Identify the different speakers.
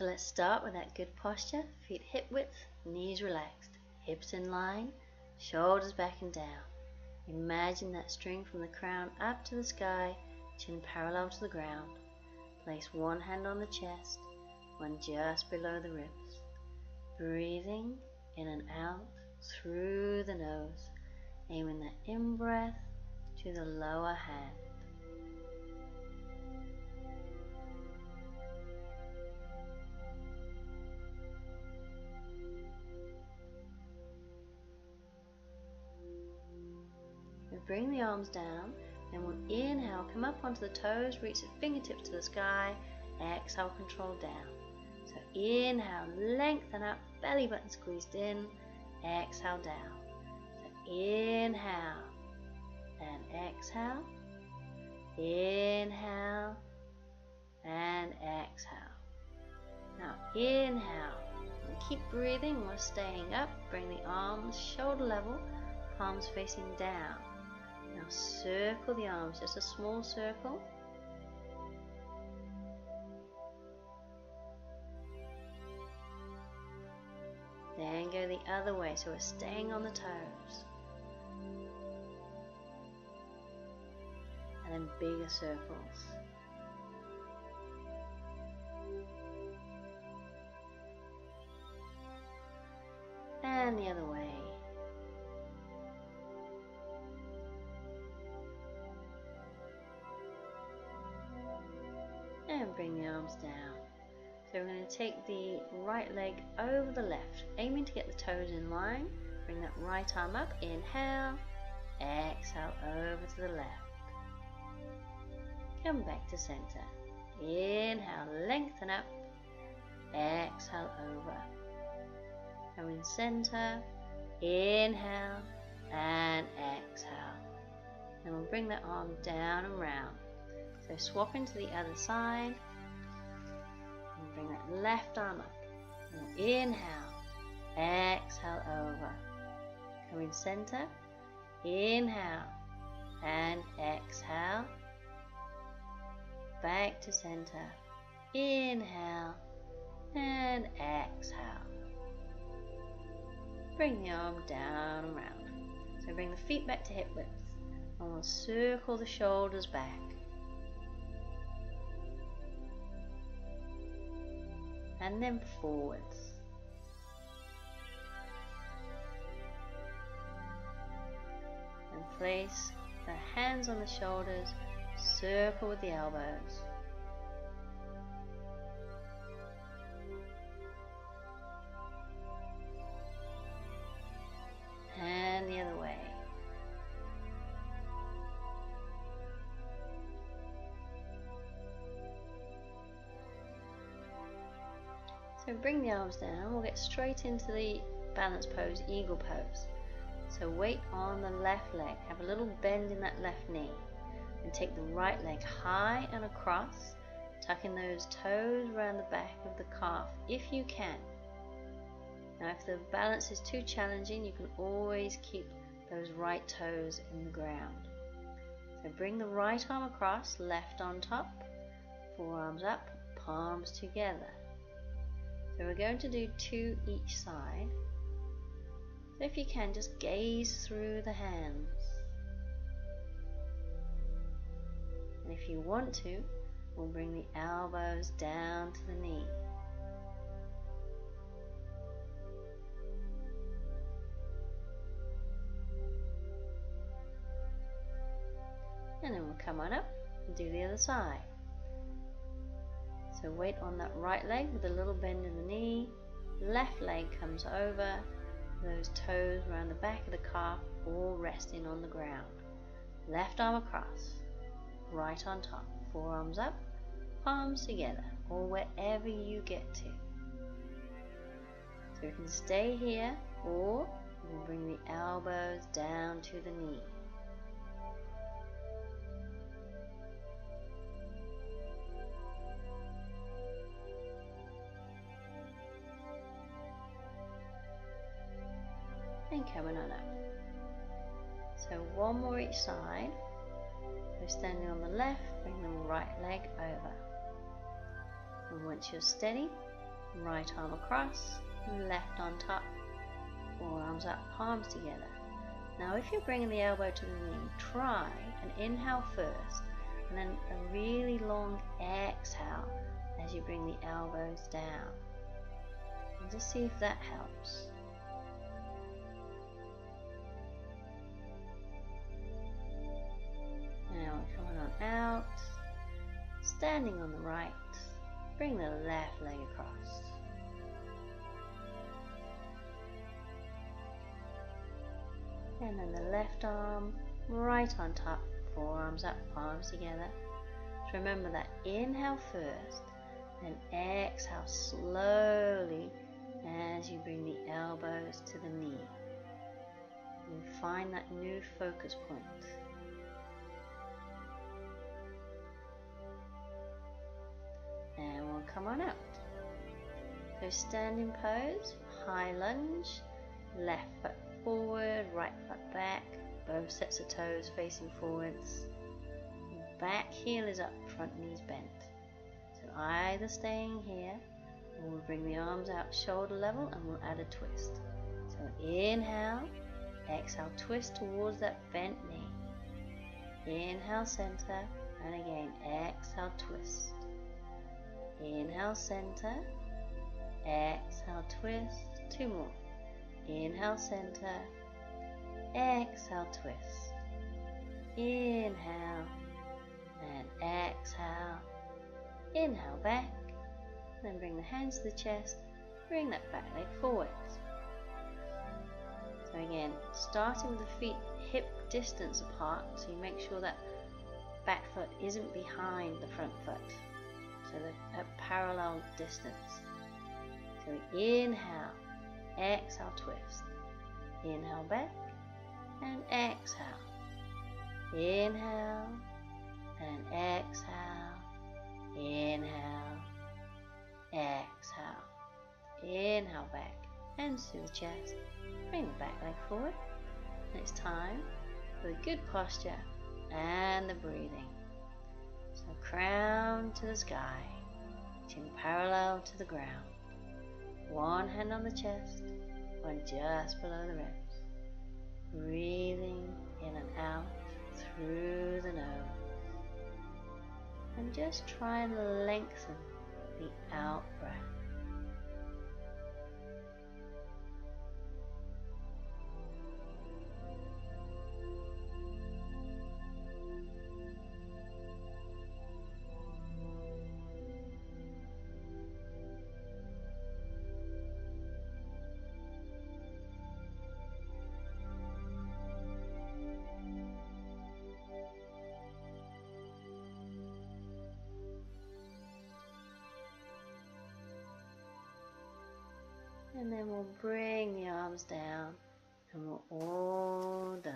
Speaker 1: So let's start with that good posture, feet hip width, knees relaxed, hips in line, shoulders back and down. Imagine that string from the crown up to the sky, chin parallel to the ground. Place one hand on the chest, one just below the ribs. Breathing in and out through the nose, aiming that in-breath to the lower hand. We bring the arms down, then we'll inhale, come up onto the toes, reach the fingertips to the sky, exhale, control down. So inhale, lengthen up, belly button squeezed in, exhale down. So inhale and exhale, inhale and exhale. Now inhale, and keep breathing, we're staying up, bring the arms shoulder level, palms facing down. Now circle the arms, just a small circle. Then go the other way, so we're staying on the toes. And then bigger circles. And the other way. And bring the arms down. So we're going to take the right leg over the left, aiming to get the toes in line. Bring that right arm up, inhale, exhale over to the left. Come back to center. Inhale, lengthen up, exhale over. Come in center, inhale and exhale. And we'll bring that arm down and round. So swap into the other side. And bring that left arm up. And inhale, exhale over. Come in center, inhale and exhale. Back to center, inhale and exhale. Bring the arm down and round. So bring the feet back to hip width. And we'll circle the shoulders back. And then forwards. And place the hands on the shoulders, circle with the elbows. And the other way. So bring the arms down, we'll get straight into the balance pose, eagle pose. So weight on the left leg, have a little bend in that left knee. And take the right leg high and across, tucking those toes around the back of the calf if you can. Now if the balance is too challenging, you can always keep those right toes in the ground. So bring the right arm across, left on top, forearms up, palms together. So we're going to do 2 each side. So if you can, just gaze through the hands. And if you want to, we'll bring the elbows down to the knee. And then we'll come on up and do the other side. So weight on that right leg with a little bend in the knee. Left leg comes over, those toes around the back of the calf, all resting on the ground. Left arm across, right on top, forearms up, palms together, or wherever you get to. So you can stay here, or you can bring the elbows down to the knee. And coming on up. So one more each side. So standing on the left, bring the right leg over. And once you're steady, Right arm across, left on top, forearms up, palms together. Now if you're bringing the elbow to the knee, try an inhale first and then a really long exhale as you bring the elbows down. And just see if that helps. Now we're coming on out, standing on the right, bring the left leg across. And then the left arm right on top, forearms up, palms together. So remember that inhale first, then exhale slowly as you bring the elbows to the knee. And find that new focus point. And we'll come on out. So standing pose, high lunge, left foot forward, right foot back, both sets of toes facing forwards. Back heel is up, front knees bent. So either staying here, or we'll bring the arms out shoulder level and we'll add a twist. So inhale, exhale, twist towards that bent knee. Inhale, center, and again, exhale, twist. Inhale, center, exhale, twist. Two more. Inhale, center, exhale, twist. Inhale, and exhale. Inhale, back. Then bring the hands to the chest. Bring that back leg forwards. So again, starting with the feet hip distance apart, so you make sure that back foot isn't behind the front foot. So they're at parallel distance. So inhale, exhale, twist. Inhale back and exhale. Inhale and exhale. Inhale, exhale. Inhale back and to the chest. Bring the back leg forward. And it's time for the good posture and the breathing. So crown to the sky, chin parallel to the ground. One hand on the chest, one just below the ribs. Breathing in and out through the nose. And just try and lengthen the out breath. And then we'll bring the arms down and we're all done.